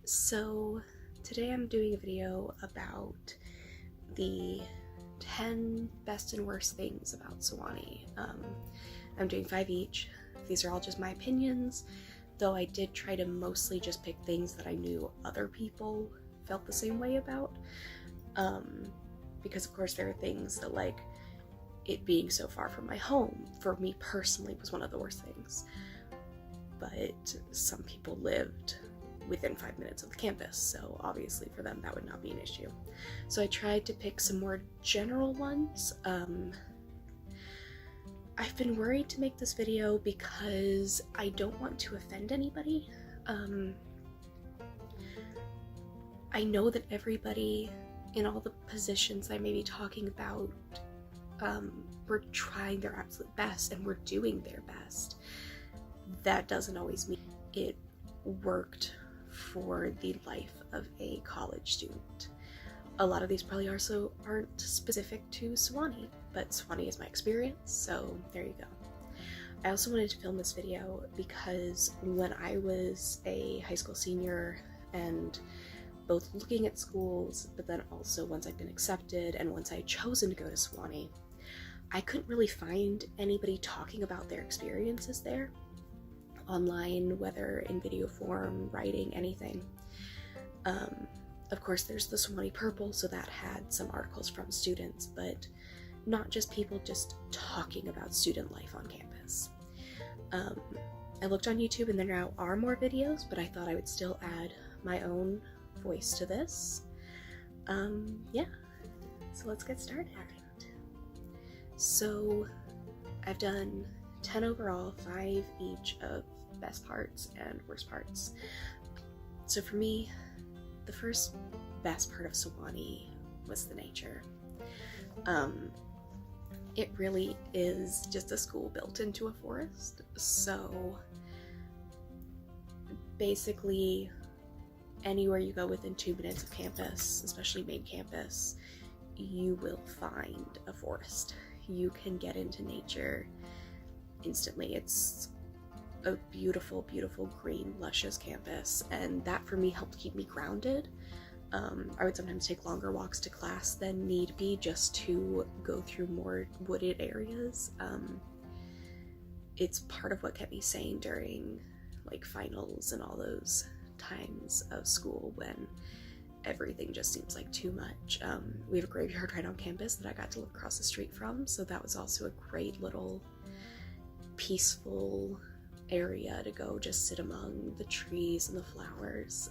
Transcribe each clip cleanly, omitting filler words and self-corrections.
So today I'm doing a video about the 10 best and worst things about Sewanee. I'm doing 5 each. These are all just my opinions, though I did try to mostly just pick things that I knew other people felt the same way about. Because of course there are things that, like, it being so far from my home, for me personally, was one of the worst things. But some people lived within 5 minutes of the campus, so obviously for them that would not be an issue. So I tried to pick some more general ones. I've been worried to make this video because I don't want to offend anybody. I know that everybody in all the positions I may be talking about, we're trying their absolute best and we're doing their best. That doesn't always mean it worked for the life of a college student. A lot of these probably also aren't specific to Sewanee, but Sewanee is my experience, so there you go. I also wanted to film this video because when I was a high school senior and both looking at schools, but then also once I'd been accepted and once I had chosen to go to Sewanee, I couldn't really find anybody talking about their experiences there online, whether in video form, writing, anything. Of course there's the Sewanee Purple, so that had some articles from students, but not just people just talking about student life on campus. I looked on YouTube and there now are more videos, but I thought I would still add my own voice to this. Yeah, so let's get started. So I've done 10 overall, 5 each of best parts and worst parts. So for me, the first best part of Sewanee was the nature. It really is just a school built into a forest, so basically anywhere you go within 2 minutes of campus, especially main campus, you will find a forest. You can get into nature instantly. It's a beautiful, beautiful green, luscious campus, and that for me helped keep me grounded. I would sometimes take longer walks to class than need be just to go through more wooded areas. It's part of what kept me sane during like finals and all those times of school when everything just seems like too much. We have a graveyard right on campus that I got to look across the street from, so that was also a great little peaceful area to go just sit among the trees and the flowers.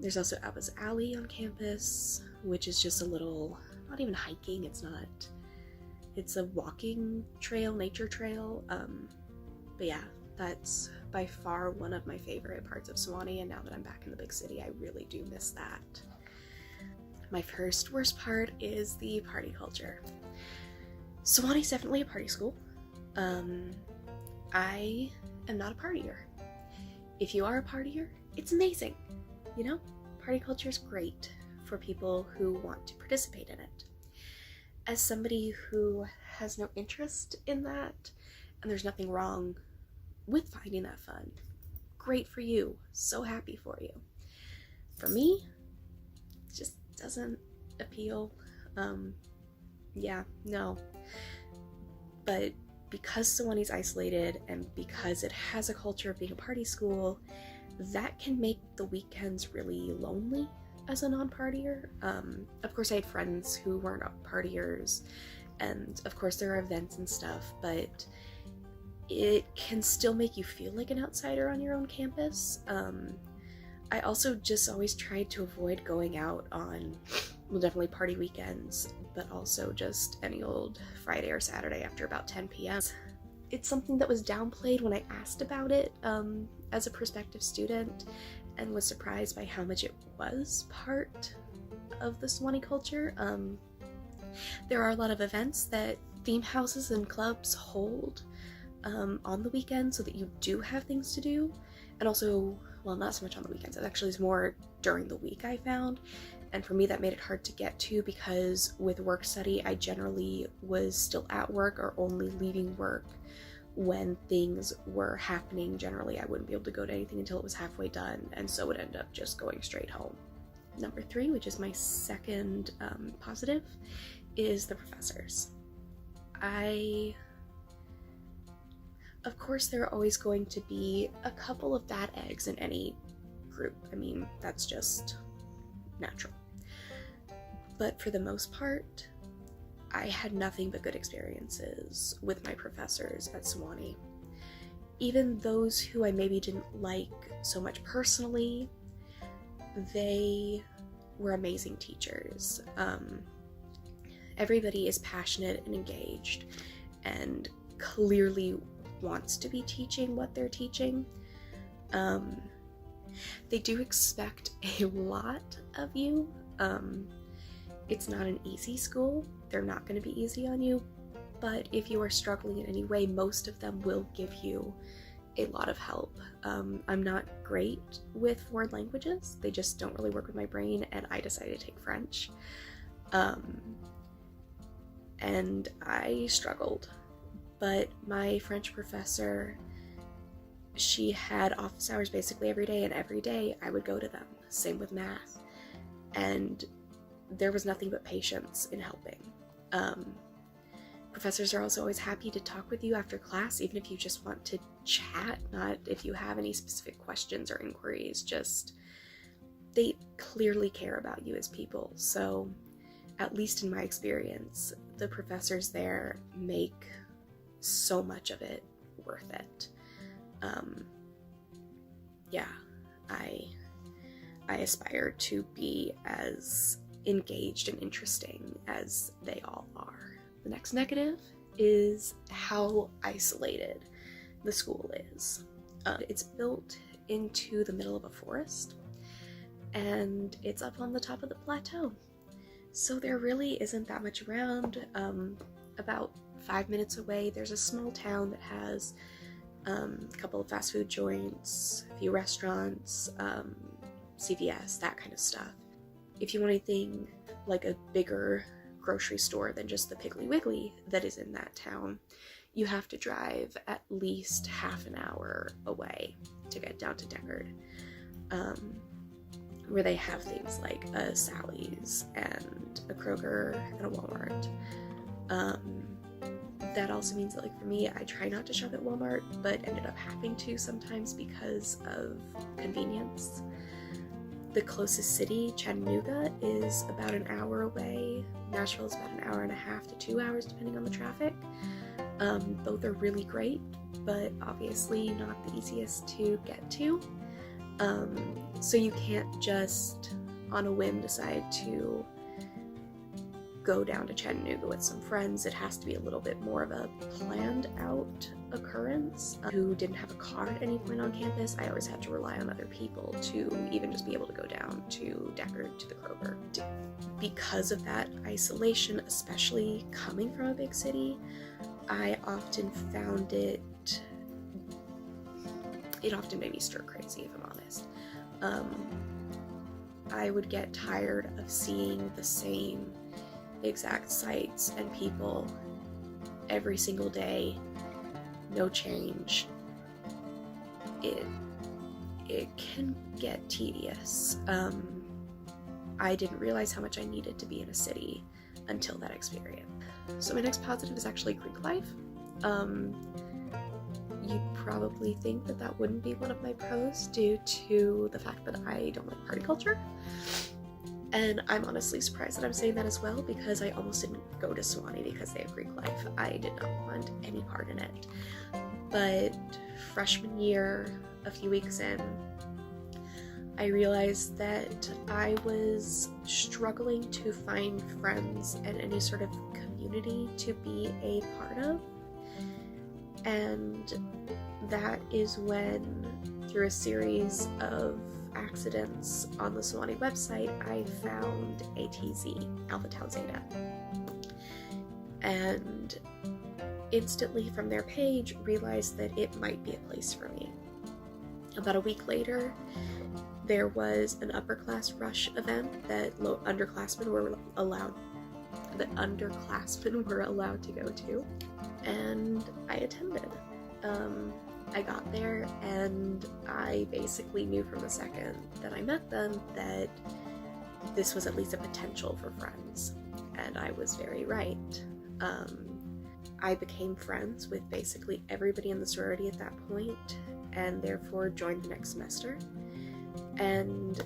There's also Abba's Alley on campus, which is just a little, not even hiking, it's a walking trail, nature trail. But yeah, that's by far one of my favorite parts of Sewanee, and now that I'm back in the big city, I really do miss that. My first worst part is the party culture. Sewanee's definitely a party school. I am not a partier. If you are a partier, it's amazing. You know, party culture is great for people who want to participate in it. As somebody who has no interest in that, and there's nothing wrong with finding that fun, great for you. So happy for you. For me, it just doesn't appeal. Yeah, no. But because Sewanee's isolated and because it has a culture of being a party school, that can make the weekends really lonely as a non-partier. Of course I had friends who weren't partiers, and of course there are events and stuff, but it can still make you feel like an outsider on your own campus. I also just always tried to avoid going out on, well, definitely party weekends, but also just any old Friday or Saturday after about 10 p.m. It's something that was downplayed when I asked about it as a prospective student, and was surprised by how much it was part of the Sewanee culture. There are a lot of events that theme houses and clubs hold on the weekend so that you do have things to do, and also, well, not so much on the weekends, it actually is more during the week, I found. And for me that made it hard to get to because with work study I generally was still at work or only leaving work when things were happening, generally I wouldn't be able to go to anything until it was halfway done, and so would end up just going straight home. Number 3, which is my second positive, is the professors. Of course, there are always going to be a couple of bad eggs in any group. I mean, that's just natural. But for the most part, I had nothing but good experiences with my professors at Sewanee. Even those who I maybe didn't like so much personally, they were amazing teachers. Everybody is passionate and engaged and clearly wants to be teaching what they're teaching. They do expect a lot of you. It's not an easy school. They're not going to be easy on you, but if you are struggling in any way, most of them will give you a lot of help. I'm not great with foreign languages. They just don't really work with my brain, and I decided to take French. And I struggled, but my French professor, she had office hours basically every day, and every day I would go to them. Same with math. And there was nothing but patience in helping. Professors are also always happy to talk with you after class, even if you just want to chat, not if you have any specific questions or inquiries. Just, they clearly care about you as people. So, at least in my experience, the professors there make so much of it worth it. Yeah, I aspire to be as engaged and interesting as they all are. The next negative is how isolated the school is. It's built into the middle of a forest, and it's up on the top of the plateau. So there really isn't that much around. About 5 minutes away, there's a small town that has a couple of fast food joints, a few restaurants, CVS, that kind of stuff. If you want anything like a bigger grocery store than just the Piggly Wiggly that is in that town, you have to drive at least half an hour away to get down to Deckard, where they have things like a Sally's and a Kroger and a Walmart. That also means that, like, for me, I try not to shop at Walmart, but ended up having to sometimes because of convenience. The closest city, Chattanooga, is about an hour away. Nashville is about an hour and a half to 2 hours, depending on the traffic. Both are really great, but obviously not the easiest to get to. So you can't just, on a whim, decide to go down to Chattanooga with some friends. It has to be a little bit more of a planned out occurrence. Who didn't have a car at any point on campus, I always had to rely on other people to even just be able to go down to Deckard, to the Kroger. Because of that isolation, especially coming from a big city, I often found it often made me stir crazy, if I'm honest. I would get tired of seeing the same exact sights and people every single day, no change. It can get tedious. I didn't realize how much I needed to be in a city until that experience. So my next positive is actually Greek life. You'd probably think that that wouldn't be one of my pros due to the fact that I don't like party culture. And I'm honestly surprised that I'm saying that as well, because I almost didn't go to Sewanee because they have Greek life. I did not want any part in it. But freshman year, a few weeks in, I realized that I was struggling to find friends and any sort of community to be a part of. And that is when, through a series of accidents on the Sewanee website, I found ATZ, Alpha Tau Zeta. And instantly from their page realized that it might be a place for me. About a week later, there was an upper class rush event that underclassmen were allowed to go to, and I attended. I got there, and I basically knew from the second that I met them that this was at least a potential for friends, and I was very right. I became friends with basically everybody in the sorority at that point, and therefore joined the next semester, and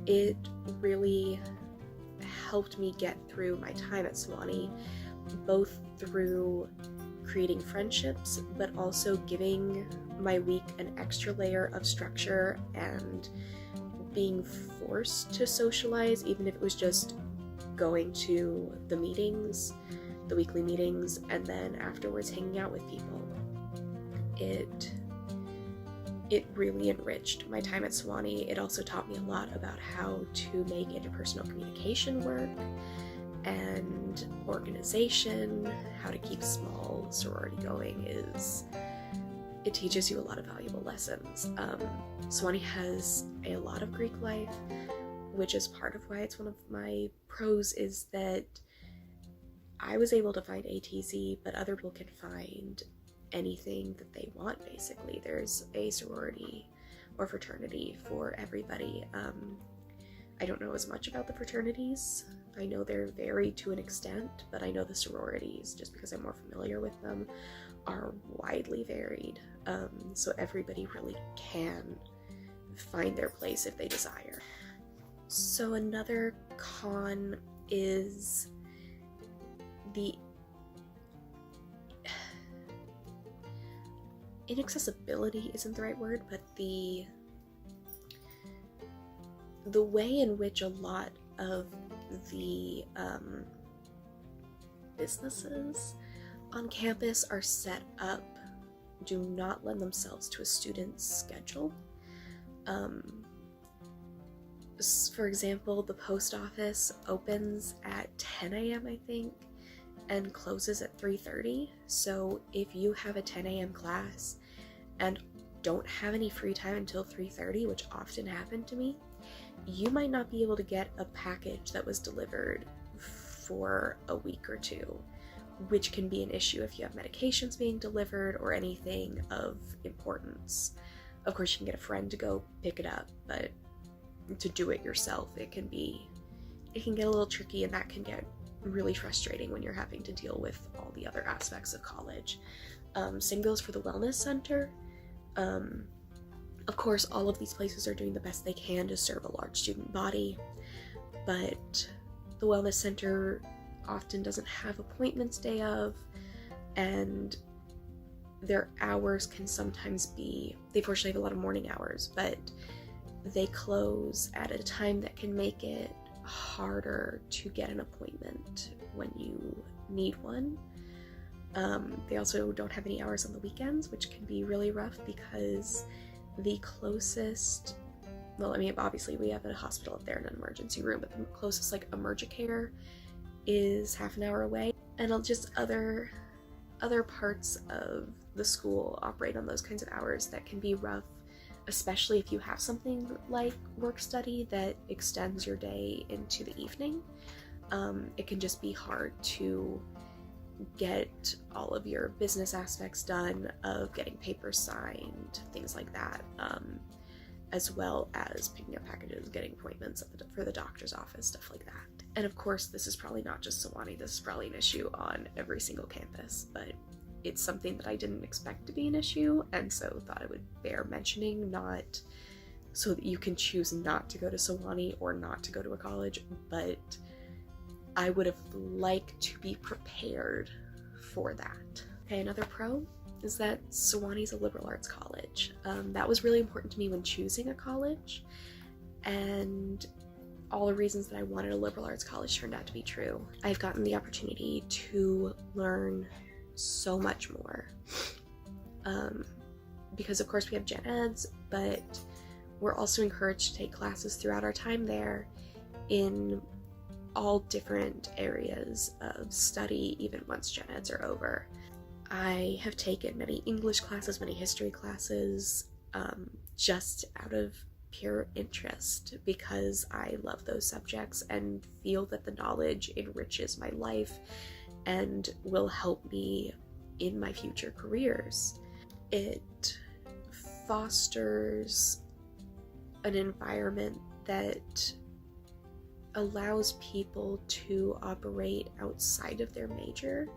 it really helped me get through my time at Sewanee, both through creating friendships, but also giving my week an extra layer of structure and being forced to socialize, even if it was just going to the meetings, the weekly meetings, and then afterwards hanging out with people. It really enriched my time at Sewanee. It also taught me a lot about how to make interpersonal communication work and organization, how to keep a small sorority going. It teaches you a lot of valuable lessons. Sewanee has a lot of Greek life, which is part of why it's one of my pros, is that I was able to find ATC, but other people can find anything that they want, basically. There's a sorority or fraternity for everybody. I don't know as much about the fraternities. I know they're varied to an extent, but I know the sororities, just because I'm more familiar with them, are widely varied. So everybody really can find their place if they desire. So another con is the inaccessibility isn't the right word, but the way in which a lot of the businesses on campus are set up do not lend themselves to a student's schedule. For example, the post office opens at 10 a.m. I think, and closes at 3:30. So if you have a 10 a.m. class and don't have any free time until 3:30, which often happened to me, you might not be able to get a package that was delivered for a week or two, which can be an issue if you have medications being delivered or anything of importance. Of course, you can get a friend to go pick it up, but to do it yourself, it can get a little tricky, and that can get really frustrating when you're having to deal with all the other aspects of college. Same goes for the wellness center. Of course, all of these places are doing the best they can to serve a large student body, but the wellness center often doesn't have appointments day of, and their hours can sometimes be, they fortunately have a lot of morning hours, but they close at a time that can make it harder to get an appointment when you need one. They also don't have any hours on the weekends, which can be really rough because the closest, well, I mean, obviously we have a hospital up there and an emergency room, but the closest like Emergicare is half an hour away, and just other parts of the school operate on those kinds of hours that can be rough, especially if you have something like work study that extends your day into the evening. It can just be hard to get all of your business aspects done, of getting papers signed, things like that, as well as picking up packages, getting appointments for the doctor's office, stuff like that. And of course, this is probably not just Sewanee, this is probably an issue on every single campus, but it's something that I didn't expect to be an issue, and so thought it would bear mentioning, not so that you can choose not to go to Sewanee or not to go to a college, but I would have liked to be prepared for that. Okay, another pro is that Sewanee's a liberal arts college. That was really important to me when choosing a college, and all the reasons that I wanted a liberal arts college turned out to be true. I've gotten the opportunity to learn so much more, because of course we have gen eds, but we're also encouraged to take classes throughout our time there in all different areas of study, even once gen eds are over. I have taken many English classes, many history classes, just out of pure interest, because I love those subjects and feel that the knowledge enriches my life and will help me in my future careers. It fosters an environment that allows people to operate outside of their major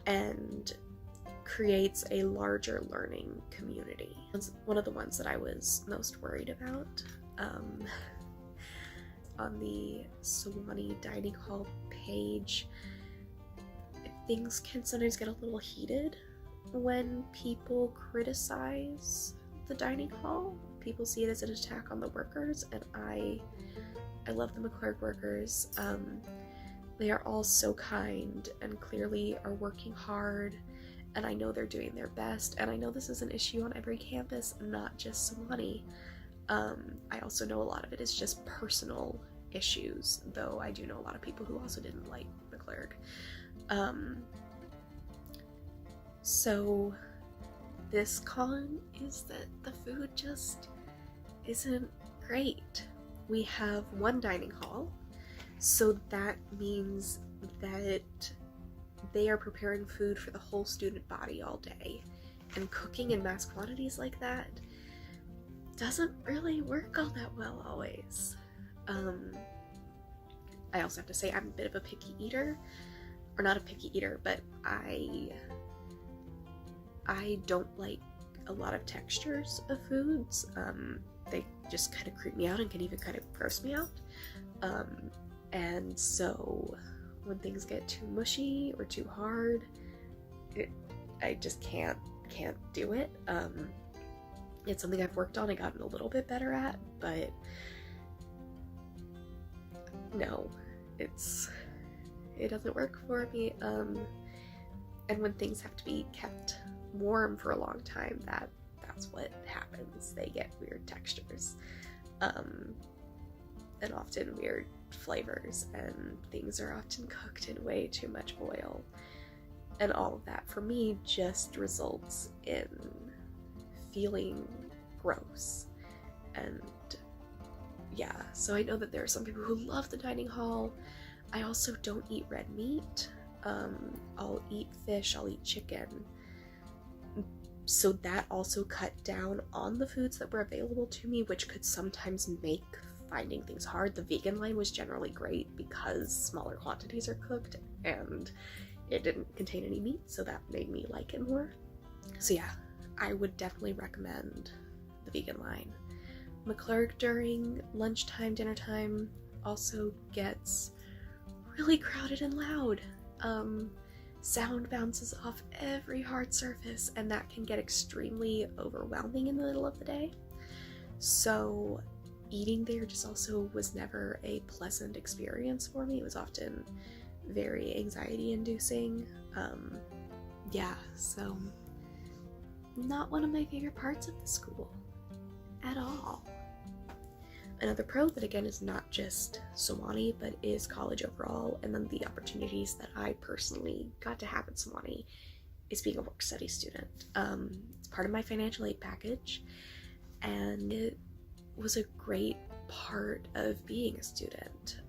and creates a larger learning community. It's one of the ones that I was most worried about. On the Sewanee dining hall page, things can sometimes get a little heated when people criticize the dining hall. People see it as an attack on the workers, and I love the McClurg workers. They are all so kind and clearly are working hard, and I know they're doing their best, and I know this is an issue on every campus, not just Sewanee. I also know a lot of it is just personal issues, though I do know a lot of people who also didn't like McClurg. So this con is that the food just isn't great. We have one dining hall, so that means that they are preparing food for the whole student body all day, and cooking in mass quantities like that doesn't really work all that well always. I also have to say I'm a bit of a picky eater, or not a picky eater, but I don't like a lot of textures of foods. They just kind of creep me out and can even kind of gross me out. And so when things get too mushy or too hard, I just can't do it. It's something I've worked on and gotten a little bit better at, but no, it doesn't work for me. And when things have to be kept warm for a long time, that's what happens. They get weird textures, and often weird flavors, and things are often cooked in way too much oil, and all of that for me just results in feeling gross. And yeah, so I know that there are some people who love the dining hall. I also don't eat red meat. I'll eat fish, I'll eat chicken. So that also cut down on the foods that were available to me, which could sometimes make finding things hard. The vegan line was generally great because smaller quantities are cooked and it didn't contain any meat, so that made me like it more. So yeah, I would definitely recommend the vegan line. McClurg during lunchtime, dinner time also gets really crowded and loud. Sound bounces off every hard surface, and that can get extremely overwhelming in the middle of the day. So eating there just also was never a pleasant experience for me. It was often very anxiety inducing. Yeah, so not one of my favorite parts of the school at all. Another pro that again is not just Sewanee, but is college overall, and then the opportunities that I personally got to have at Sewanee is being a work-study student. It's part of my financial aid package, and it was a great part of being a student.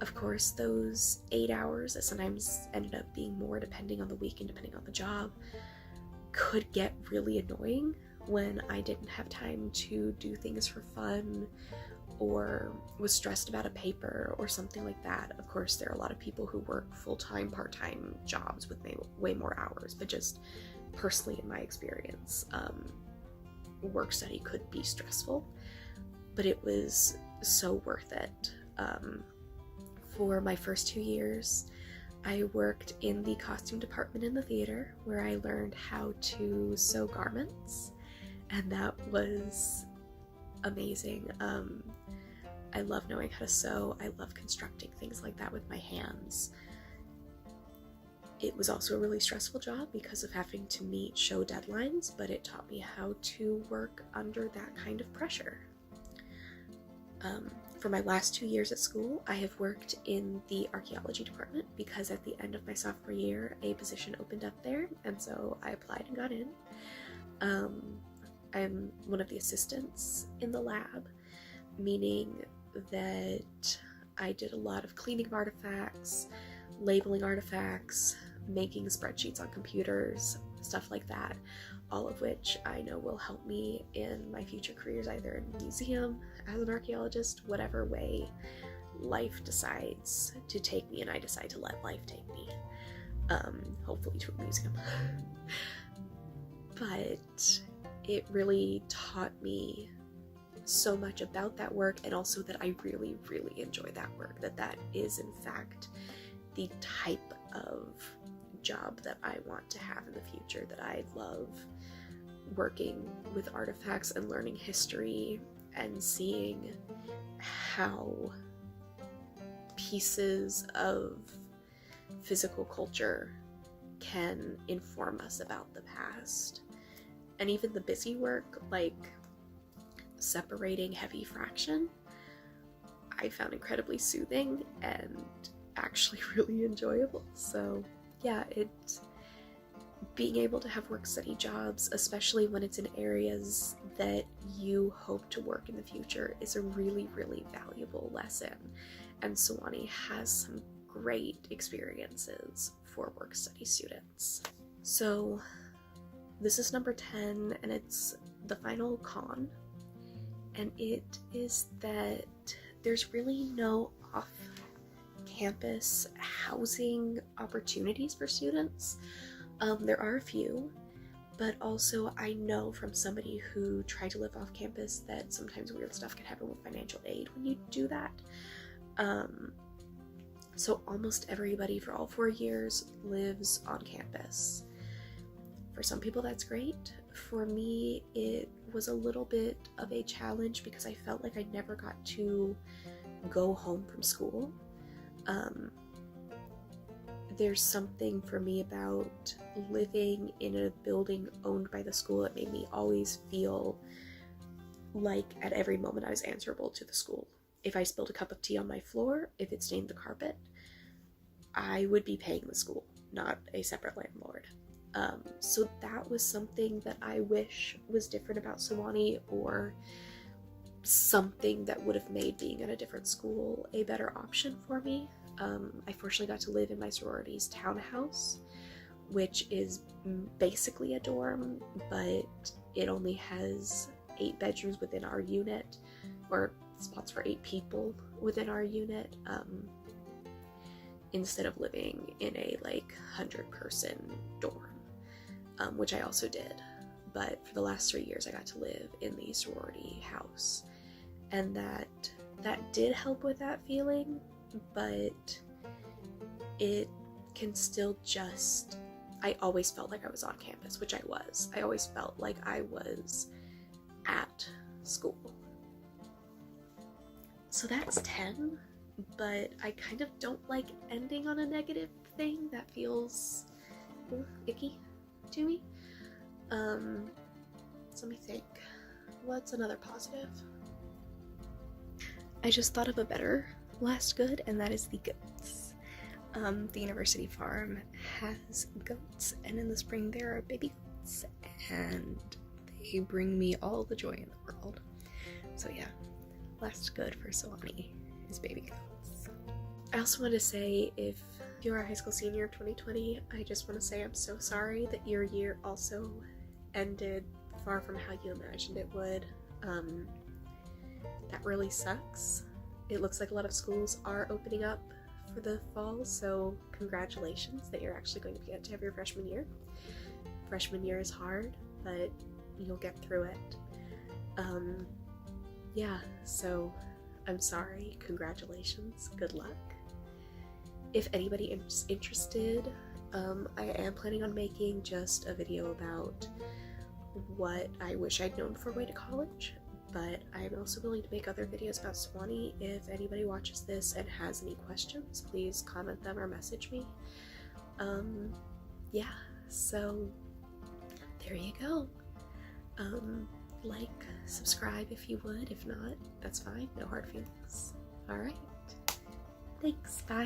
Of course, those 8 hours that sometimes ended up being more depending on the week and depending on the job could get really annoying when I didn't have time to do things for fun or was stressed about a paper or something like that. Of course, there are a lot of people who work full-time, part-time jobs with way more hours, but just personally in my experience, work study could be stressful, but it was so worth it. For my first 2 years, I worked in the costume department in the theater, where I learned how to sew garments, and that was amazing. I love knowing how to sew. I love constructing things like that with my hands. It was also a really stressful job because of having to meet show deadlines, but it taught me how to work under that kind of pressure. For my last 2 years at school, I have worked in the archaeology department because at the end of my sophomore year, a position opened up there, and so I applied and got in. I'm one of the assistants in the lab, meaning that I did a lot of cleaning of artifacts, labeling artifacts, making spreadsheets on computers, stuff like that. all of which I know will help me in my future careers, either in a museum, as an archaeologist, whatever way life decides to take me and I decide to let life take me. Hopefully to a museum. But it really taught me so much about that work, and also that I really, really enjoy that work, that is in fact the type of job that I want to have in the future, that I love working with artifacts and learning history and seeing how pieces of physical culture can inform us about the past. And even the busy work, like separating heavy fraction, I found incredibly soothing and actually really enjoyable. So yeah, it's being able to have work study jobs, especially when it's in areas that you hope to work in the future, is a really, really valuable lesson. And Sewanee has some great experiences for work study students. So this is number 10, and it's the final con, and it is that there's really no off-campus housing opportunities for students. There are a few, but also I know from somebody who tried to live off campus that sometimes weird stuff can happen with financial aid when you do that. So almost everybody for all 4 years lives on campus. For some people that's great. For me, it was a little bit of a challenge because I felt like I never got to go home from school. There's something for me about living in a building owned by the school that made me always feel like at every moment I was answerable to the school. If I spilled a cup of tea on my floor, if it stained the carpet, I would be paying the school, not a separate landlord. So that was something that I wish was different about Sewanee, or something that would have made being at a different school a better option for me. I fortunately got to live in my sorority's townhouse, which is basically a dorm, but it only has 8 bedrooms within our unit, or spots for 8 people within our unit, instead of living in a 100-person dorm, which I also did. But for the last 3 years I got to live in the sorority house, and that did help with that feeling, but it can still just, I always felt like I was on campus, which I was. I always felt like I was at school. So that's 10, but I kind of don't like ending on a negative thing. That feels icky to me. So let me think. What's another positive? I just thought of a better last good, and that is the goats. The university farm has goats, and in the spring there are baby goats, and they bring me all the joy in the world. So yeah, last good for Sewanee is baby goats. I also want to say, if you're a high school senior of 2020, I just want to say I'm so sorry that your year also ended far from how you imagined it would. That really sucks. It looks like a lot of schools are opening up for the fall, so congratulations that you're actually going to get to have your freshman year. Freshman year is hard, but you'll get through it. Yeah, so I'm sorry, congratulations, good luck. If anybody is interested, I am planning on making just a video about what I wish I'd known before going to college, but I'm also willing to make other videos about Sewanee. If anybody watches this and has any questions, please comment them or message me. Yeah, so there you go. Like, subscribe if you would. If not, that's fine. No hard feelings. Alright. Thanks. Bye.